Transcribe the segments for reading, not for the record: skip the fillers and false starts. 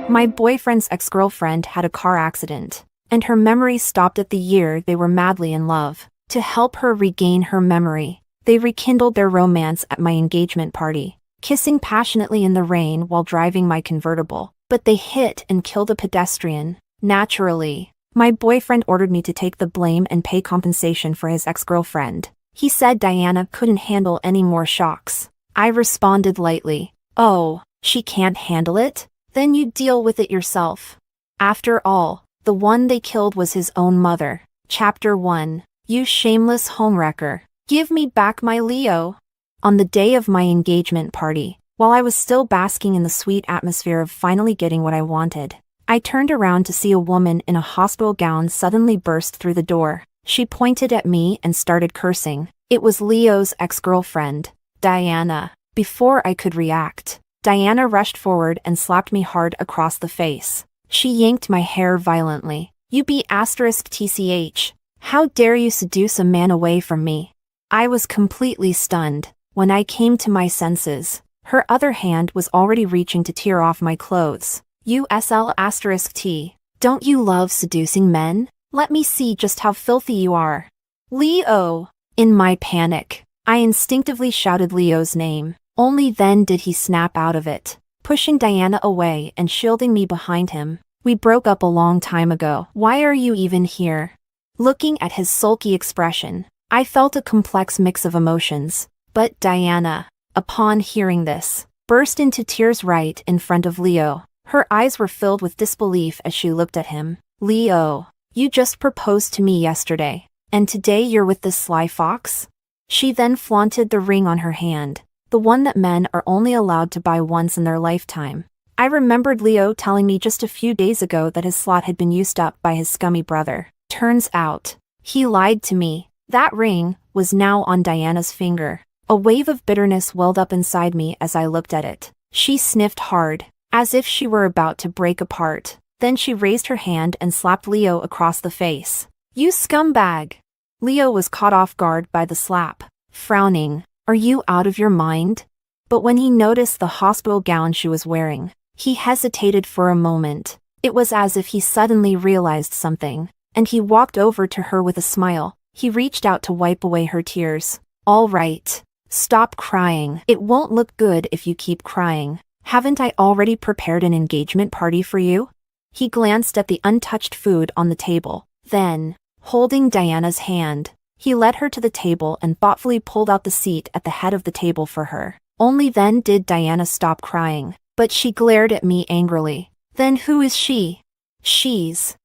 My boyfriend's ex-girlfriend had a car accident, and her memory stopped at the year they were madly in love. To help her regain her memory, they rekindled their romance at my engagement party, kissing passionately in the rain while driving my convertible. But they hit and killed a pedestrian. Naturally, my boyfriend ordered me to take the blame and pay compensation for his ex-girlfriend. He said Diana couldn't handle any more shocks. I responded lightly, "Oh, she can't handle it? Then you deal with it yourself." After all, the one they killed was his own mother. Chapter 1. You shameless homewrecker. Give me back my Leo. On the day of my engagement party, while I was still basking in the sweet atmosphere of finally getting what I wanted, I turned around to see a woman in a hospital gown suddenly burst through the door. She pointed at me and started cursing. It was Leo's ex-girlfriend, Diana. Before I could react, Diana rushed forward and slapped me hard across the face. She yanked my hair violently. "You be *TCH. How dare you seduce a man away from me?" I was completely stunned. When I came to my senses, her other hand was already reaching to tear off my clothes. *T. Don't you love seducing men? Let me see just how filthy you are. Leo! In my panic, I instinctively shouted Leo's name. Only then did he snap out of it, pushing Diana away and shielding me behind him. "We broke up a long time ago. Why are you even here?" Looking at his sulky expression, I felt a complex mix of emotions. But Diana, upon hearing this, burst into tears right in front of Leo. Her eyes were filled with disbelief as she looked at him. "Leo, you just proposed to me yesterday, and today you're with this sly fox?" She then flaunted the ring on her hand, the one that men are only allowed to buy once in their lifetime. I remembered Leo telling me just a few days ago that his slot had been used up by his scummy brother. Turns out, he lied to me. That ring was now on Diana's finger. A wave of bitterness welled up inside me as I looked at it. She sniffed hard, as if she were about to break apart. Then she raised her hand and slapped Leo across the face. "You scumbag!" Leo was caught off guard by the slap, frowning. "Are you out of your mind?" But when he noticed the hospital gown she was wearing, he hesitated for a moment. It was as if he suddenly realized something, and he walked over to her with a smile. He reached out to wipe away her tears. "All right. Stop crying. It won't look good if you keep crying. Haven't I already prepared an engagement party for you?" He glanced at the untouched food on the table. Then, holding Diana's hand, he led her to the table and thoughtfully pulled out the seat at the head of the table for her. Only then did Diana stop crying, but she glared at me angrily. "Then who is she?" "She's..."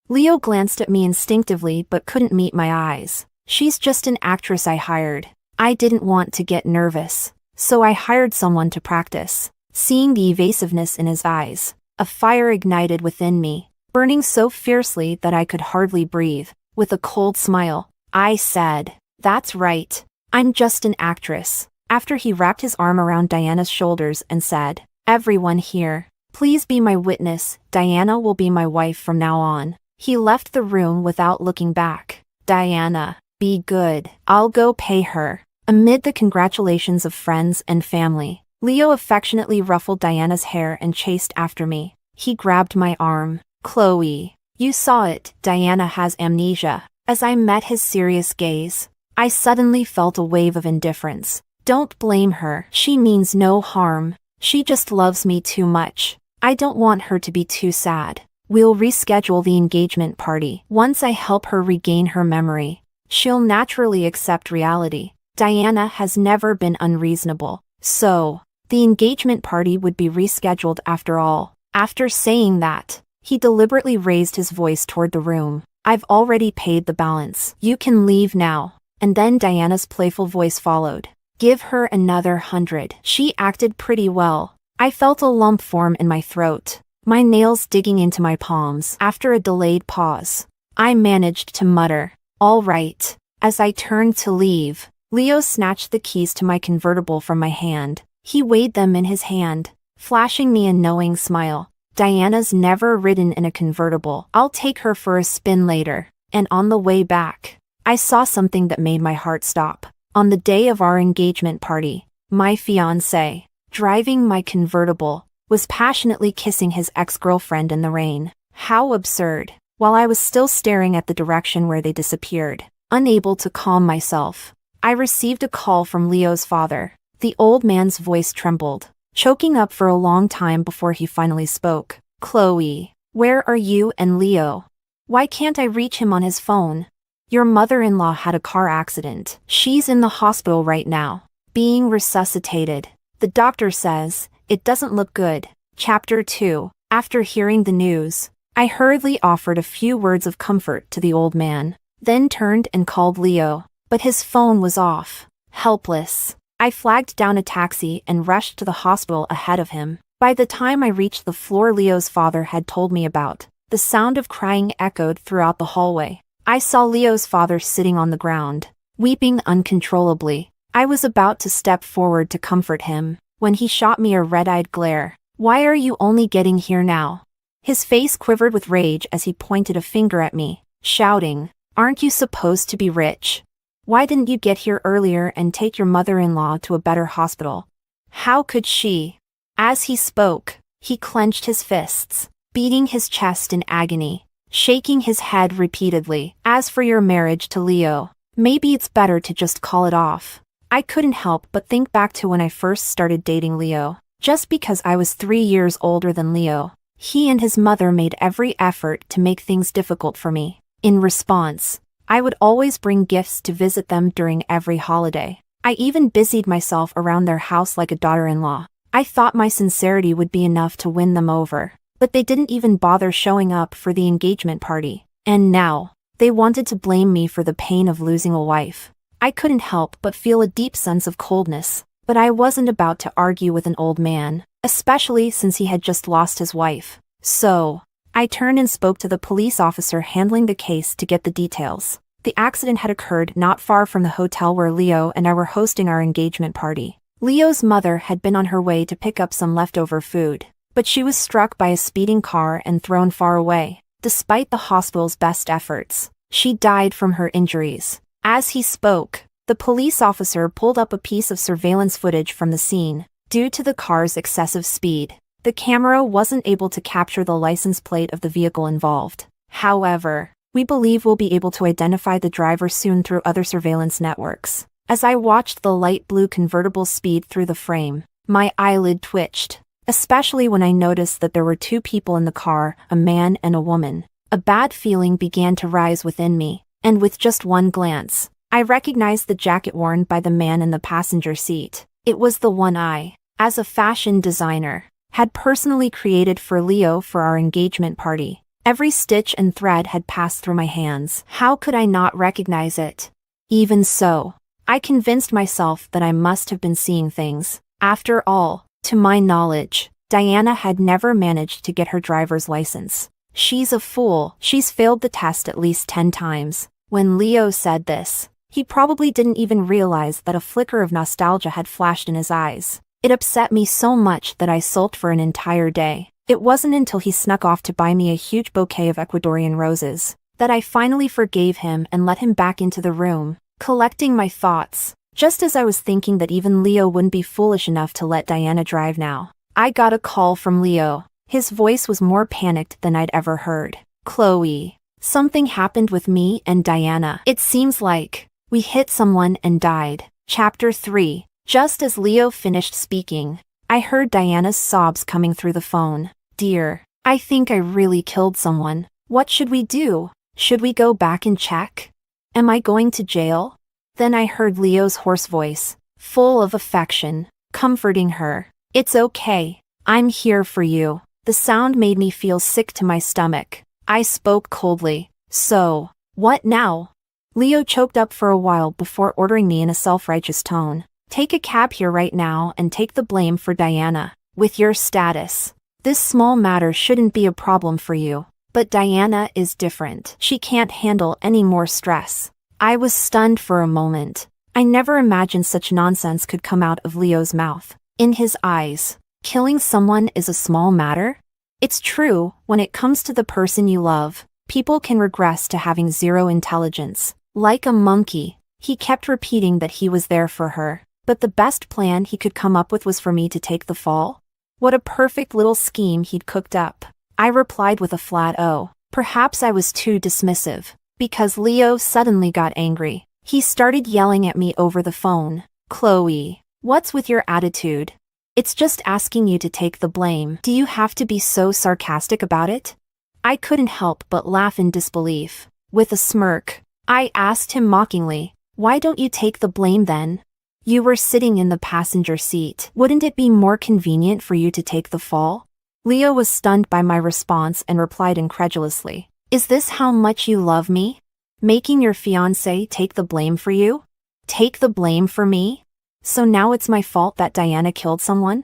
Leo glanced at me instinctively but couldn't meet my eyes. "She's just an actress I hired. I didn't want to get nervous, so I hired someone to practice." Seeing the evasiveness in his eyes, a fire ignited within me, burning so fiercely that I could hardly breathe. With a cold smile, I said, "That's right. I'm just an actress." After he wrapped his arm around Diana's shoulders and said, "Everyone here, please be my witness. Diana will be my wife from now on." He left the room without looking back. "Diana, be good. I'll go pay her." Amid the congratulations of friends and family, Leo affectionately ruffled Diana's hair and chased after me. He grabbed my arm. "Chloe, you saw it. Diana has amnesia." As I met his serious gaze, I suddenly felt a wave of indifference. "Don't blame her. She means no harm. She just loves me too much. I don't want her to be too sad. We'll reschedule the engagement party. Once I help her regain her memory, she'll naturally accept reality. Diana has never been unreasonable. So, the engagement party would be rescheduled after all." After saying that, he deliberately raised his voice toward the room. "I've already paid the balance. You can leave now." And then Diana's playful voice followed. "Give her another 100. She acted pretty well." I felt a lump form in my throat, my nails digging into my palms. After a delayed pause, I managed to mutter, "All right." As I turned to leave, Leo snatched the keys to my convertible from my hand. He weighed them in his hand, flashing me a knowing smile. "Diana's never ridden in a convertible. I'll take her for a spin later." And on the way back, I saw something that made my heart stop. On the day of our engagement party, my fiancé, driving my convertible, was passionately kissing his ex-girlfriend in the rain. How absurd. While I was still staring at the direction where they disappeared, unable to calm myself, I received a call from Leo's father. The old man's voice trembled, choking up for a long time before he finally spoke. Chloe, where are you and Leo? Why can't I reach him on his phone? Your mother-in-law had a car accident. She's in the hospital right now, being resuscitated. The doctor says it doesn't look good. Chapter 2. After hearing the news, I hurriedly offered a few words of comfort to the old man, then turned and called Leo, but his phone was off. Helpless, I flagged down a taxi and rushed to the hospital ahead of him. By the time I reached the floor Leo's father had told me about, the sound of crying echoed throughout the hallway. I saw Leo's father sitting on the ground, weeping uncontrollably. I was about to step forward to comfort him, when he shot me a red-eyed glare. Why are you only getting here now? His face quivered with rage as he pointed a finger at me, shouting, "Aren't you supposed to be rich? Why didn't you get here earlier and take your mother-in-law to a better hospital? How could she?" As he spoke, he clenched his fists, beating his chest in agony, shaking his head repeatedly. As for your marriage to Leo, maybe it's better to just call it off. I couldn't help but think back to when I first started dating Leo. Just because I was 3 years older than Leo, he and his mother made every effort to make things difficult for me. In response, I would always bring gifts to visit them during every holiday. I even busied myself around their house like a daughter-in-law. I thought my sincerity would be enough to win them over, but they didn't even bother showing up for the engagement party. And now, they wanted to blame me for the pain of losing a wife. I couldn't help but feel a deep sense of coldness, but I wasn't about to argue with an old man, especially since he had just lost his wife. So, I turned and spoke to the police officer handling the case to get the details. The accident had occurred not far from the hotel where Leo and I were hosting our engagement party. Leo's mother had been on her way to pick up some leftover food, but she was struck by a speeding car and thrown far away. Despite the hospital's best efforts, she died from her injuries. As he spoke, the police officer pulled up a piece of surveillance footage from the scene. Due to the car's excessive speed, the camera wasn't able to capture the license plate of the vehicle involved. However, we believe we'll be able to identify the driver soon through other surveillance networks. As I watched the light blue convertible speed through the frame, my eyelid twitched, especially when I noticed that there were 2 people in the car, a man and a woman. A bad feeling began to rise within me, and with just one glance, I recognized the jacket worn by the man in the passenger seat. It was the one I, as a fashion designer, had personally created for Leo for our engagement party. Every stitch and thread had passed through my hands. How could I not recognize it? Even so, I convinced myself that I must have been seeing things. After all, to my knowledge, Diana had never managed to get her driver's license. She's a fool. She's failed the test at least 10 times. When Leo said this, he probably didn't even realize that a flicker of nostalgia had flashed in his eyes. It upset me so much that I sulked for an entire day. It wasn't until he snuck off to buy me a huge bouquet of Ecuadorian roses that I finally forgave him and let him back into the room. Collecting my thoughts, just as I was thinking that even Leo wouldn't be foolish enough to let Diana drive now, I got a call from Leo. His voice was more panicked than I'd ever heard. "Chloe, something happened with me and Diana. It seems like we hit someone and died." Chapter 3. Just as Leo finished speaking, I heard Diana's sobs coming through the phone. "Dear, I think I really killed someone. What should we do? Should we go back and check? Am I going to jail?" Then I heard Leo's hoarse voice, full of affection, comforting her. "It's okay. I'm here for you." The sound made me feel sick to my stomach. I spoke coldly. "So, what now?" Leo choked up for a while before ordering me in a self-righteous tone. "Take a cab here right now and take the blame for Diana. With your status, this small matter shouldn't be a problem for you. But Diana is different. She can't handle any more stress." I was stunned for a moment. I never imagined such nonsense could come out of Leo's mouth. In his eyes, killing someone is a small matter? It's true, when it comes to the person you love, people can regress to having zero intelligence. Like a monkey, he kept repeating that he was there for her. But the best plan he could come up with was for me to take the fall? What a perfect little scheme he'd cooked up. I replied with a flat "oh." Perhaps I was too dismissive, because Leo suddenly got angry. He started yelling at me over the phone. "Chloe, what's with your attitude? It's just asking you to take the blame. Do you have to be so sarcastic about it?" I couldn't help but laugh in disbelief. With a smirk, I asked him mockingly, "Why don't you take the blame then? You were sitting in the passenger seat. Wouldn't it be more convenient for you to take the fall?" Leo was stunned by my response and replied incredulously, "Is this how much you love me? Making your fiancé take the blame for you? Take the blame for me? So now it's my fault that Diana killed someone?"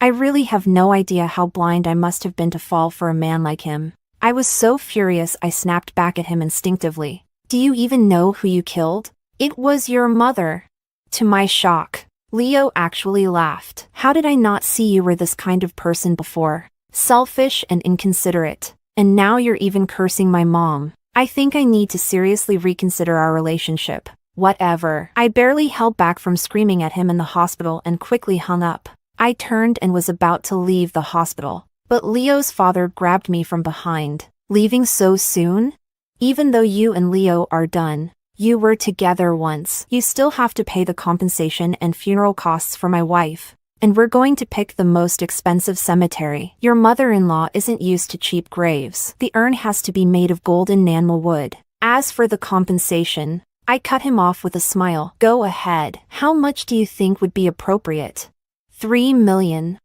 I really have no idea how blind I must have been to fall for a man like him. I was so furious I snapped back at him instinctively. "Do you even know who you killed? It was your mother." To my shock, Leo actually laughed. "How did I not see you were this kind of person before? Selfish and inconsiderate. And now you're even cursing my mom. I think I need to seriously reconsider our relationship." Whatever. I barely held back from screaming at him in the hospital and quickly hung up. I turned and was about to leave the hospital, but Leo's father grabbed me from behind. "Leaving so soon? Even though you and Leo are done, you were together once. You still have to pay the compensation and funeral costs for my wife. And we're going to pick the most expensive cemetery. Your mother-in-law isn't used to cheap graves. The urn has to be made of golden enamel wood. As for the compensation," I cut him off with a smile. "Go ahead. How much do you think would be appropriate?" 3 million.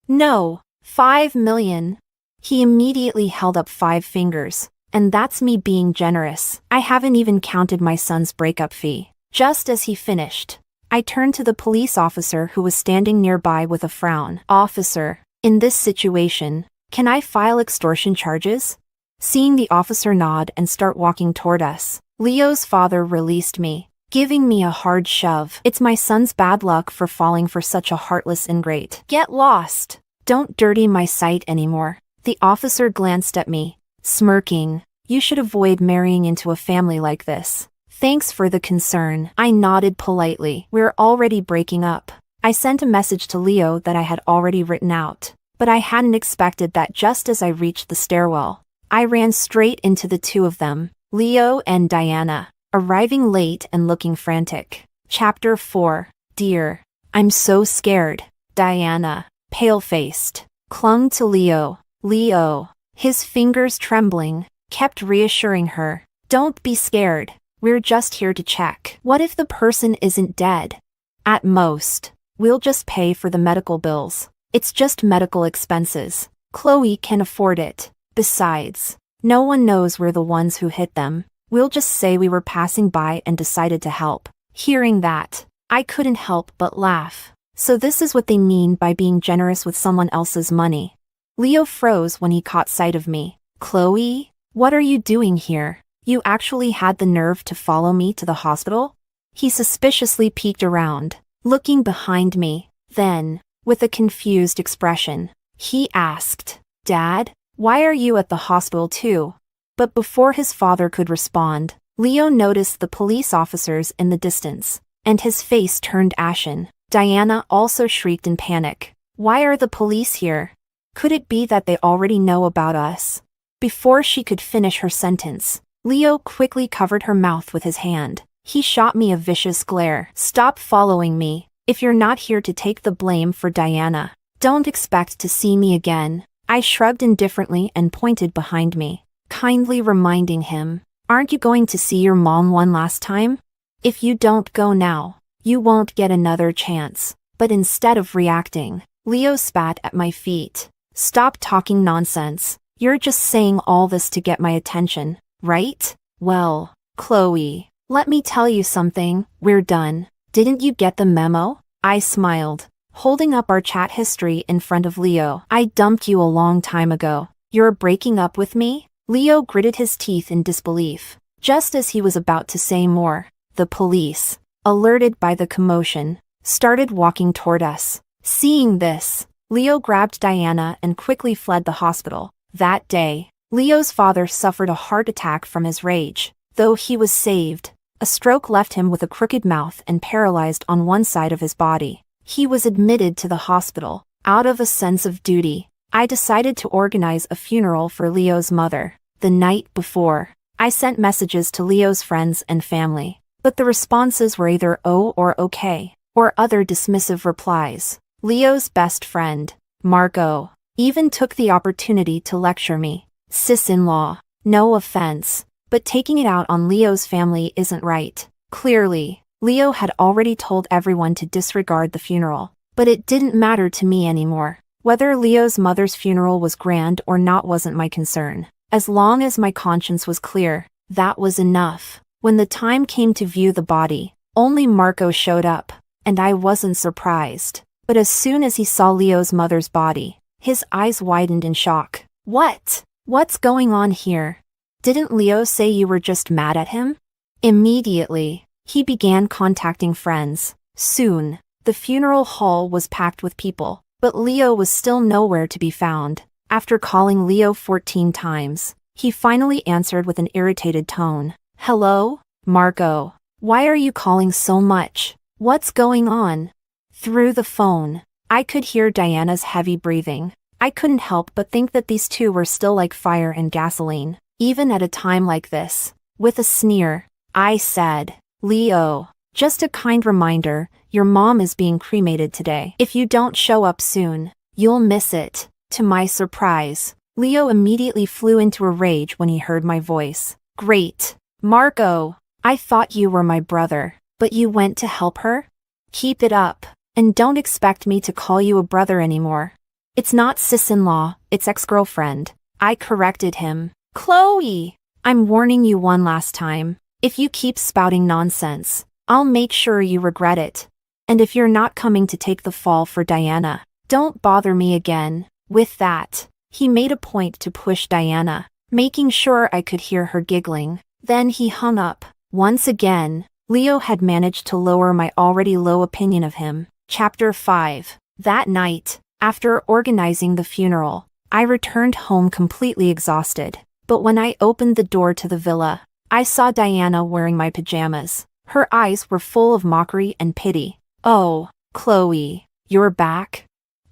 "No, 5 million. He immediately held up 5 fingers. "And that's me being generous. I haven't even counted my son's breakup fee." Just as he finished, I turned to the police officer who was standing nearby with a frown. "Officer, in this situation, can I file extortion charges?" Seeing the officer nod and start walking toward us, Leo's father released me, giving me a hard shove. "It's my son's bad luck for falling for such a heartless ingrate. Get lost. Don't dirty my sight anymore." The officer glanced at me, smirking. "You should avoid marrying into a family like this." "Thanks for the concern." I nodded politely. "We're already breaking up." I sent a message to Leo that I had already written out, but I hadn't expected that just as I reached the stairwell, I ran straight into the two of them, Leo and Diana, arriving late and looking frantic. Chapter 4. Dear, I'm so scared. Diana, pale-faced, clung to Leo. Leo, his fingers trembling, kept reassuring her. "Don't be scared. We're just here to check. What if the person isn't dead? At most, we'll just pay for the medical bills. It's just medical expenses. Chloe can afford it. Besides, no one knows we're the ones who hit them. We'll just say we were passing by and decided to help." Hearing that, I couldn't help but laugh. So this is what they mean by being generous with someone else's money. Leo froze when he caught sight of me. "Chloe, what are you doing here? You actually had the nerve to follow me to the hospital?" He suspiciously peeked around, looking behind me. Then, with a confused expression, he asked, "Dad, why are you at the hospital too?" But before his father could respond, Leo noticed the police officers in the distance, and his face turned ashen. Diana also shrieked in panic. "Why are the police here? Could it be that they already know about us?" Before she could finish her sentence, Leo quickly covered her mouth with his hand. He shot me a vicious glare. "Stop following me. If you're not here to take the blame for Diana, don't expect to see me again." I shrugged indifferently and pointed behind me, kindly reminding him, "Aren't you going to see your mom one last time? If you don't go now, you won't get another chance." But instead of reacting, Leo spat at my feet. "Stop talking nonsense. You're just saying all this to get my attention, right? Well, Chloe, let me tell you something. We're done. Didn't you get the memo?" I smiled, holding up our chat history in front of Leo. "I dumped you a long time ago. You're breaking up with me?" Leo gritted his teeth in disbelief. Just as he was about to say more, the police, alerted by the commotion, started walking toward us. Seeing this, Leo grabbed Diana and quickly fled the hospital. That day, Leo's father suffered a heart attack from his rage. Though he was saved, a stroke left him with a crooked mouth and paralyzed on one side of his body. He was admitted to the hospital. Out of a sense of duty, I decided to organize a funeral for Leo's mother. The night before, I sent messages to Leo's friends and family, but the responses were either "oh" or "okay," or other dismissive replies. Leo's best friend, Marco, even took the opportunity to lecture me. Sis-in-law, no offense, but taking it out on Leo's family isn't right. Clearly, Leo had already told everyone to disregard the funeral, but it didn't matter to me anymore. Whether Leo's mother's funeral was grand or not wasn't my concern. As long as my conscience was clear, that was enough. When the time came to view the body, only Marco showed up, and I wasn't surprised. But as soon as he saw Leo's mother's body, his eyes widened in shock. What? What's going on here? Didn't Leo say you were just mad at him? Immediately, he began contacting friends. Soon, the funeral hall was packed with people, but Leo was still nowhere to be found. After calling Leo 14 times, he finally answered with an irritated tone. Hello, Marco. Why are you calling so much? What's going on? Through the phone, I could hear Diana's heavy breathing. I couldn't help but think that these two were still like fire and gasoline, even at a time like this. With a sneer, I said, Leo, just a kind reminder, your mom is being cremated today. If you don't show up soon, you'll miss it. To my surprise, Leo immediately flew into a rage when he heard my voice. Great. Marco, I thought you were my brother, but you went to help her? Keep it up, and don't expect me to call you a brother anymore. It's not sis-in-law, it's ex-girlfriend. I corrected him. Chloe, I'm warning you one last time. If you keep spouting nonsense, I'll make sure you regret it. And if you're not coming to take the fall for Diana, don't bother me again. With that, he made a point to push Diana, making sure I could hear her giggling. Then he hung up. Once again, Leo had managed to lower my already low opinion of him. Chapter 5. That night, after organizing the funeral, I returned home completely exhausted. But when I opened the door to the villa, I saw Diana wearing my pajamas. Her eyes were full of mockery and pity. Oh, Chloe, you're back?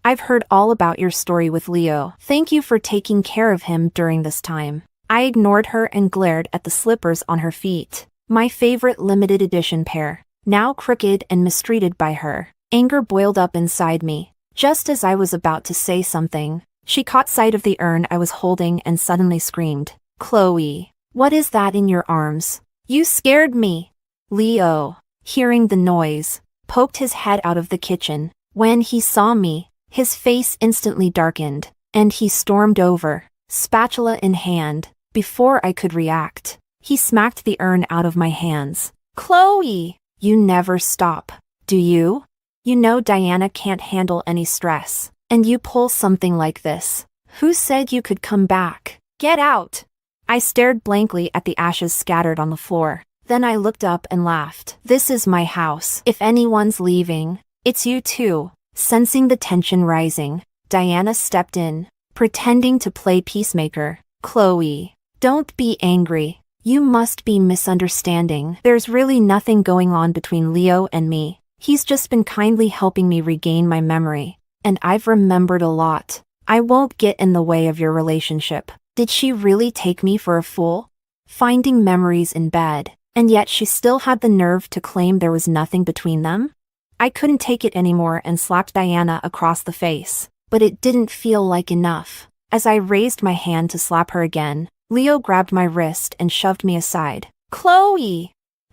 I've heard all about your story with Leo. Thank you for taking care of him during this time. I ignored her and glared at the slippers on her feet. My favorite limited edition pair, now crooked and mistreated by her. Anger boiled up inside me. Just as I was about to say something, she caught sight of the urn I was holding and suddenly screamed. Chloe, what is that in your arms? You scared me. Leo, hearing the noise, poked his head out of the kitchen. When he saw me, his face instantly darkened, and he stormed over, spatula in hand. Before I could react, he smacked the urn out of my hands. Chloe, you never stop, do you? You know Diana can't handle any stress, and you pull something like this. Who said you could come back? Get out! I stared blankly at the ashes scattered on the floor. Then I looked up and laughed. This is my house. If anyone's leaving, it's you two. Sensing the tension rising, Diana stepped in, pretending to play peacemaker. Chloe, don't be angry. You must be misunderstanding. There's really nothing going on between Leo and me. He's just been kindly helping me regain my memory, and I've remembered a lot. I won't get in the way of your relationship. Did she really take me for a fool? Finding memories in bed, and yet she still had the nerve to claim there was nothing between them? I couldn't take it anymore and slapped Diana across the face, but it didn't feel like enough. As I raised my hand to slap her again, Leo grabbed my wrist and shoved me aside. Chloe!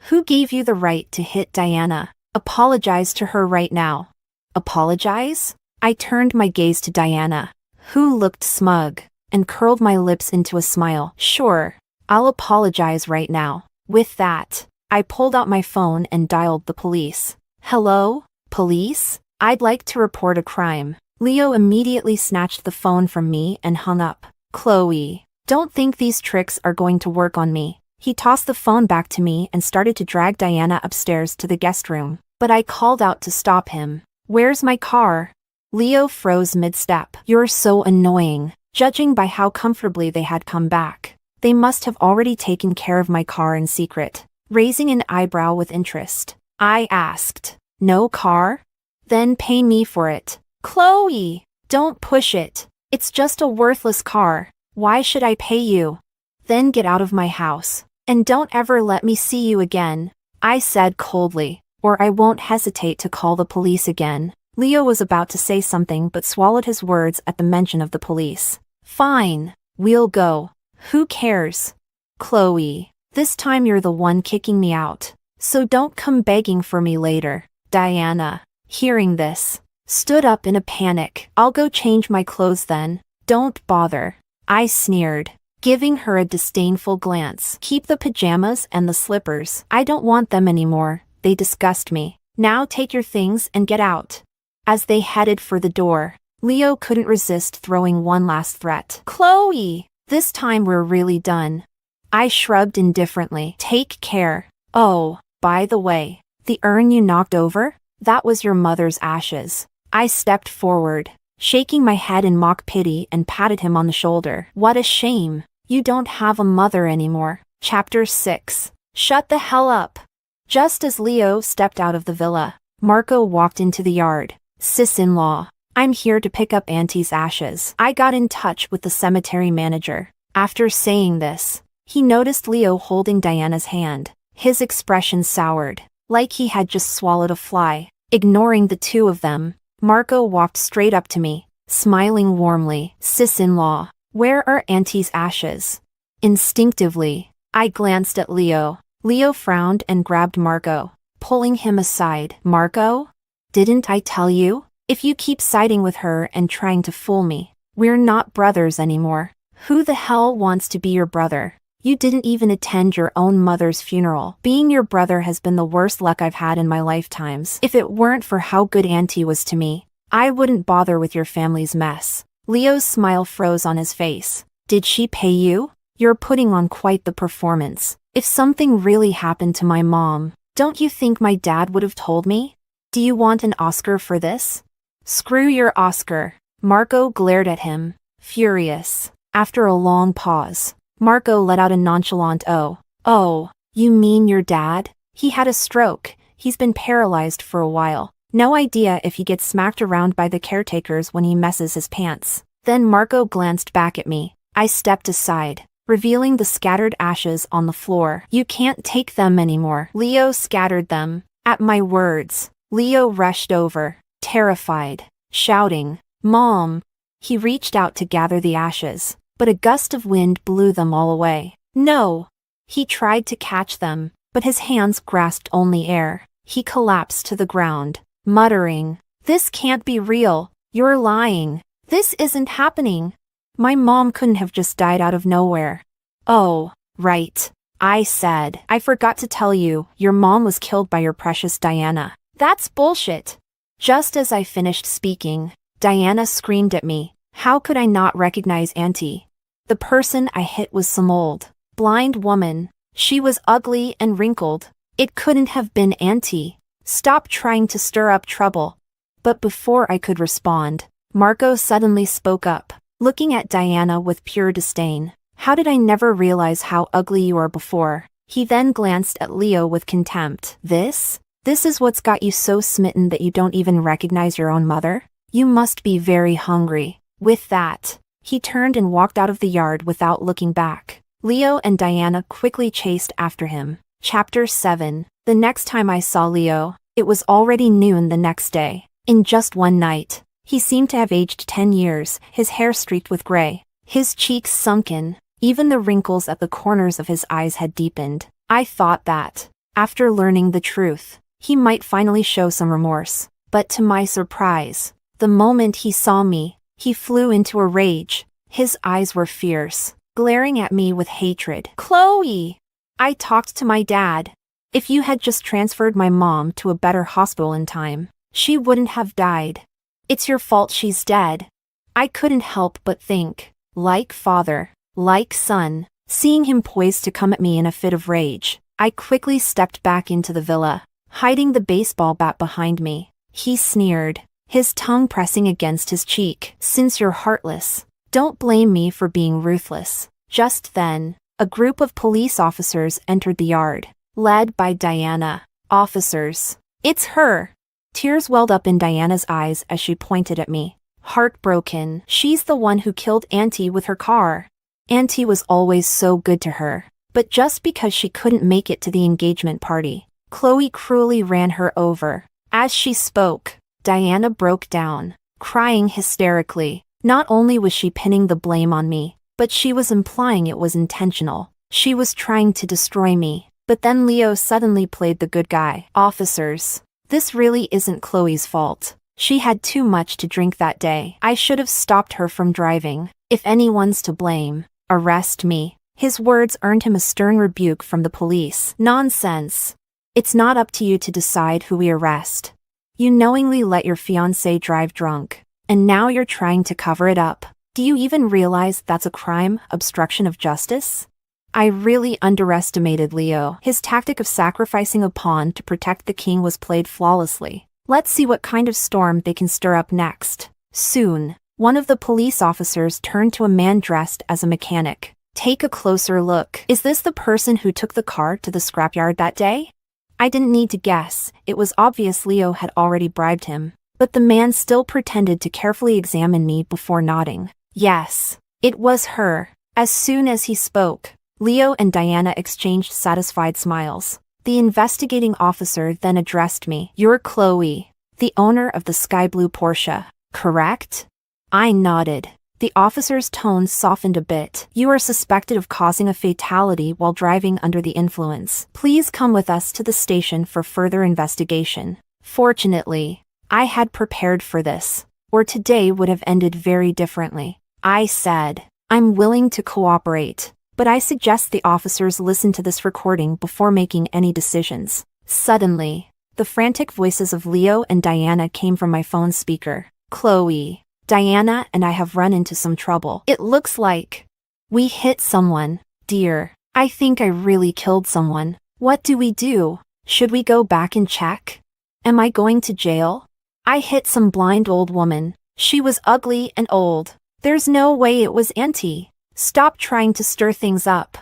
Who gave you the right to hit Diana? Apologize to her right now. Apologize? I turned my gaze to Diana, who looked smug, and curled my lips into a smile. Sure, I'll apologize right now. With that, I pulled out my phone and dialed the police. Hello, police? I'd like to report a crime. Leo immediately snatched the phone from me and hung up. Chloe, don't think these tricks are going to work on me. He tossed the phone back to me and started to drag Diana upstairs to the guest room, but I called out to stop him. Where's my car? Leo froze mid-step. You're so annoying. Judging by how comfortably they had come back, they must have already taken care of my car in secret. Raising an eyebrow with interest, I asked, no car? Then pay me for it. Chloe! Don't push it. It's just a worthless car. Why should I pay you? Then get out of my house. And don't ever let me see you again, I said coldly, or I won't hesitate to call the police again. Leo was about to say something but swallowed his words at the mention of the police. Fine. We'll go. Who cares? Chloe, this time you're the one kicking me out. So don't come begging for me later. Diana, hearing this, stood up in a panic. I'll go change my clothes then. Don't bother. I sneered, giving her a disdainful glance. Keep the pajamas and the slippers. I don't want them anymore. They disgust me. Now take your things and get out. As they headed for the door, Leo couldn't resist throwing one last threat. Chloe, this time we're really done. I shrugged indifferently. Take care. Oh, by the way, the urn you knocked over? That was your mother's ashes. I stepped forward, shaking my head in mock pity and patted him on the shoulder. What a shame. You don't have a mother anymore. Chapter 6. Shut the hell up. Just as Leo stepped out of the villa, Marco walked into the yard. Sis-in-law, I'm here to pick up Auntie's ashes. I got in touch with the cemetery manager. After saying this, he noticed Leo holding Diana's hand. His expression soured, like he had just swallowed a fly. Ignoring the two of them, Marco walked straight up to me, smiling warmly. Sis-in-law, where are Auntie's ashes? Instinctively, I glanced at Leo. Leo frowned and grabbed Marco, pulling him aside. Marco? Didn't I tell you? If you keep siding with her and trying to fool me, we're not brothers anymore. Who the hell wants to be your brother? You didn't even attend your own mother's funeral. Being your brother has been the worst luck I've had in my lifetimes. If it weren't for how good Auntie was to me, I wouldn't bother with your family's mess. Leo's smile froze on his face. Did she pay you? You're putting on quite the performance. If something really happened to my mom, don't you think my dad would have told me? Do you want an Oscar for this? Screw your Oscar. Marco glared at him, furious. After a long pause, Marco let out a nonchalant Oh, you mean your dad? He had a stroke. He's been paralyzed for a while. No idea if he gets smacked around by the caretakers when he messes his pants. Then Marco glanced back at me. I stepped aside, revealing the scattered ashes on the floor. You can't take them anymore. Leo scattered them. At my words, Leo rushed over, terrified, shouting, Mom! He reached out to gather the ashes, but a gust of wind blew them all away. No! He tried to catch them, but his hands grasped only air. He collapsed to the ground, muttering, This can't be real. You're lying. This isn't happening. My mom couldn't have just died out of nowhere. Oh, right. I said. I forgot to tell you, your mom was killed by your precious Diana. That's bullshit. Just as I finished speaking, Diana screamed at me. How could I not recognize Auntie? The person I hit was some old, blind woman. She was ugly and wrinkled. It couldn't have been Auntie. Stop trying to stir up trouble. But before I could respond, Marco suddenly spoke up, looking at Diana with pure disdain. How did I never realize how ugly you are before? He then glanced at Leo with contempt. This is what's got you so smitten that you don't even recognize your own mother? You must be very hungry. With that, he turned and walked out of the yard without looking back. Leo and Diana quickly chased after him. Chapter 7. The next time I saw Leo, it was already noon the next day. In just one night, he seemed to have aged 10 years, his hair streaked with gray, his cheeks sunken, even the wrinkles at the corners of his eyes had deepened. I thought that, after learning the truth, he might finally show some remorse. But to my surprise, the moment he saw me, he flew into a rage. His eyes were fierce, glaring at me with hatred. Chloe! I talked to my dad. If you had just transferred my mom to a better hospital in time, she wouldn't have died. It's your fault she's dead. I couldn't help but think, like father, like son. Seeing him poised to come at me in a fit of rage, I quickly stepped back into the villa, hiding the baseball bat behind me. He sneered, his tongue pressing against his cheek. Since you're heartless, don't blame me for being ruthless. Just then, a group of police officers entered the yard, led by Diana. Officers. It's her! Tears welled up in Diana's eyes as she pointed at me. Heartbroken. She's the one who killed Auntie with her car. Auntie was always so good to her. But just because she couldn't make it to the engagement party, Chloe cruelly ran her over. As she spoke, Diana broke down, crying hysterically. Not only was she pinning the blame on me, but she was implying it was intentional. She was trying to destroy me. But then Leo suddenly played the good guy. Officers, this really isn't Chloe's fault. She had too much to drink that day. I should have stopped her from driving. If anyone's to blame, arrest me. His words earned him a stern rebuke from the police. Nonsense. It's not up to you to decide who we arrest. You knowingly let your fiancé drive drunk, and now you're trying to cover it up. Do you even realize that's a crime, obstruction of justice? I really underestimated Leo. His tactic of sacrificing a pawn to protect the king was played flawlessly. Let's see what kind of storm they can stir up next. Soon, one of the police officers turned to a man dressed as a mechanic. Take a closer look. Is this the person who took the car to the scrapyard that day? I didn't need to guess. It was obvious Leo had already bribed him. But the man still pretended to carefully examine me before nodding. Yes, it was her. As soon as he spoke, Leo and Diana exchanged satisfied smiles. The investigating officer then addressed me. You're Chloe, the owner of the sky blue Porsche, correct? I nodded. The officer's tone softened a bit. You are suspected of causing a fatality while driving under the influence. Please come with us to the station for further investigation. Fortunately, I had prepared for this, or today would have ended very differently. I said, I'm willing to cooperate. But I suggest the officers listen to this recording before making any decisions. Suddenly, the frantic voices of Leo and Diana came from my phone speaker. Chloe, Diana and I have run into some trouble. It looks like we hit someone. Dear, I think I really killed someone. What do we do? Should we go back and check? Am I going to jail? I hit some blind old woman. She was ugly and old. There's no way it was Auntie. Stop trying to stir things up.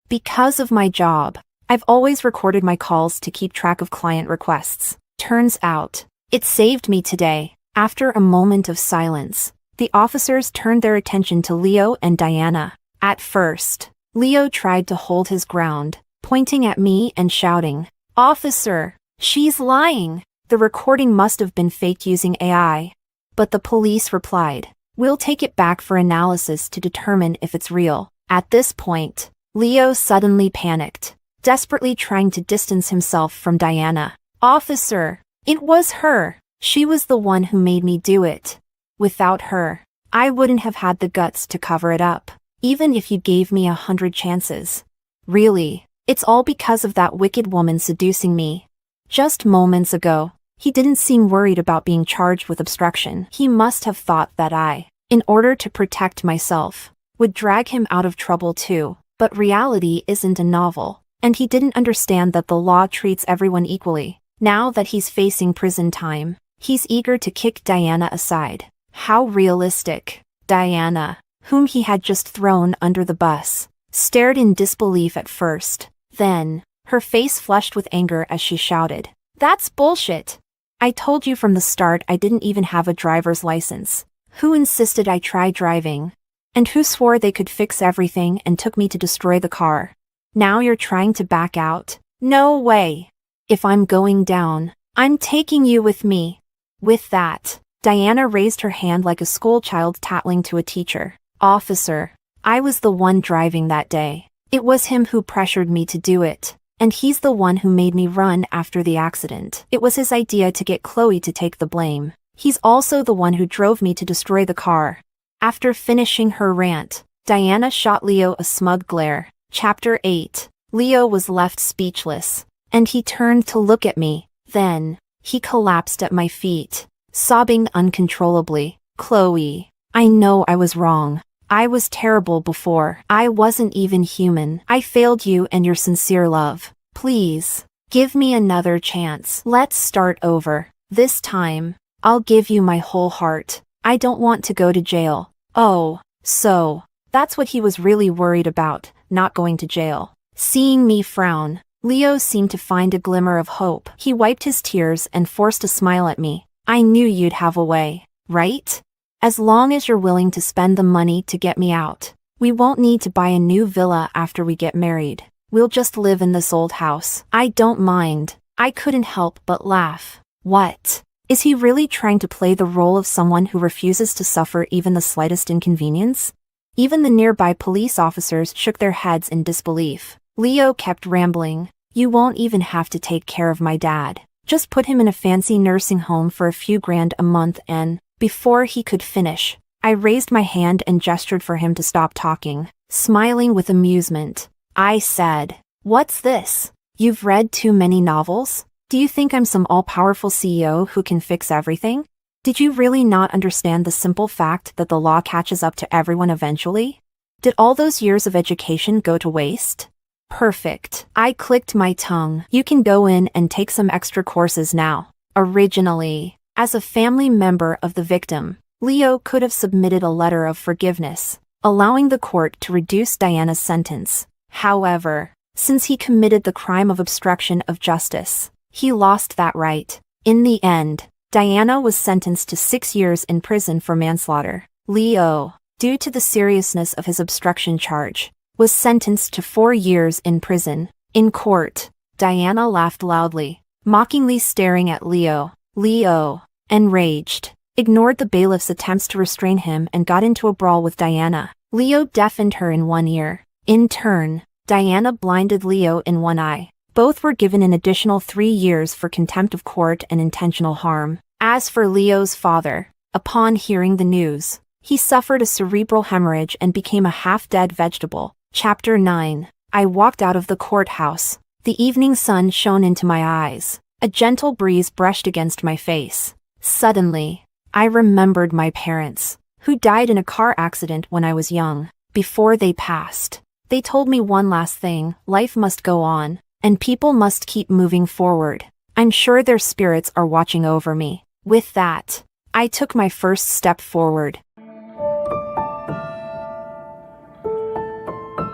Because of my job, I've always recorded my calls to keep track of client requests. Turns out, it saved me today. After a moment of silence, the officers turned their attention to Leo and Diana. At first, Leo tried to hold his ground, pointing at me and shouting, "Officer, she's lying. The recording must have been faked using AI." But the police replied, "We'll take it back for analysis to determine if it's real." At this point, Leo suddenly panicked, desperately trying to distance himself from Diana. "Officer, it was her. She was the one who made me do it. Without her, I wouldn't have had the guts to cover it up, even if you gave me 100 chances. Really, it's all because of that wicked woman seducing me." Just moments ago, he didn't seem worried about being charged with obstruction. He must have thought that I, in order to protect myself, would drag him out of trouble too. But reality isn't a novel, and he didn't understand that the law treats everyone equally. Now that he's facing prison time, he's eager to kick Diana aside. How realistic. Diana, whom he had just thrown under the bus, stared in disbelief at first. Then, her face flushed with anger as she shouted, "That's bullshit. I told you from the start I didn't even have a driver's license. Who insisted I try driving? And who swore they could fix everything and took me to destroy the car? Now you're trying to back out? No way. If I'm going down, I'm taking you with me." With that, Diana raised her hand like a schoolchild tattling to a teacher. "Officer, I was the one driving that day. It was him who pressured me to do it. And he's the one who made me run after the accident. It was his idea to get Chloe to take the blame. He's also the one who drove me to destroy the car." After finishing her rant, Diana shot Leo a smug glare. Chapter 8. Leo was left speechless, and he turned to look at me. Then, he collapsed at my feet, sobbing uncontrollably. "Chloe, I know I was wrong. I was terrible before. I wasn't even human. I failed you and your sincere love. Please, give me another chance. Let's start over. This time, I'll give you my whole heart. I don't want to go to jail." Oh, so, that's what he was really worried about, not going to jail. Seeing me frown, Leo seemed to find a glimmer of hope. He wiped his tears and forced a smile at me. "I knew you'd have a way, right? As long as you're willing to spend the money to get me out. We won't need to buy a new villa after we get married. We'll just live in this old house. I don't mind. I couldn't help but laugh. What? Is he really trying to play the role of someone who refuses to suffer even the slightest inconvenience? Even the nearby police officers shook their heads in disbelief. Leo kept rambling. You won't even have to take care of my dad. Just put him in a fancy nursing home for a few grand a month and, before he could finish, I raised my hand and gestured for him to stop talking, smiling with amusement. I said, "What's this? You've read too many novels? Do you think I'm some all-powerful CEO who can fix everything? Did you really not understand the simple fact that the law catches up to everyone eventually? Did all those years of education go to waste?" Perfect. I clicked my tongue. You can go in and take some extra courses now. Originally, as a family member of the victim, Leo could have submitted a letter of forgiveness, allowing the court to reduce Diana's sentence. However, since he committed the crime of obstruction of justice, he lost that right. In the end, Diana was sentenced to 6 years in prison for manslaughter. Leo, due to the seriousness of his obstruction charge, was sentenced to 4 years in prison. In court, Diana laughed loudly, mockingly staring at Leo. Leo, enraged, ignored the bailiff's attempts to restrain him and got into a brawl with Diana. Leo deafened her in one ear. In turn, Diana blinded Leo in one eye. Both were given an additional 3 years for contempt of court and intentional harm. As for Leo's father, upon hearing the news, he suffered a cerebral hemorrhage and became a half-dead vegetable. Chapter 9. I walked out of the courthouse. The evening sun shone into my eyes. A gentle breeze brushed against my face. Suddenly, I remembered my parents, who died in a car accident when I was young. Before they passed, they told me one last thing: life must go on, and people must keep moving forward. I'm sure their spirits are watching over me. With that, I took my first step forward.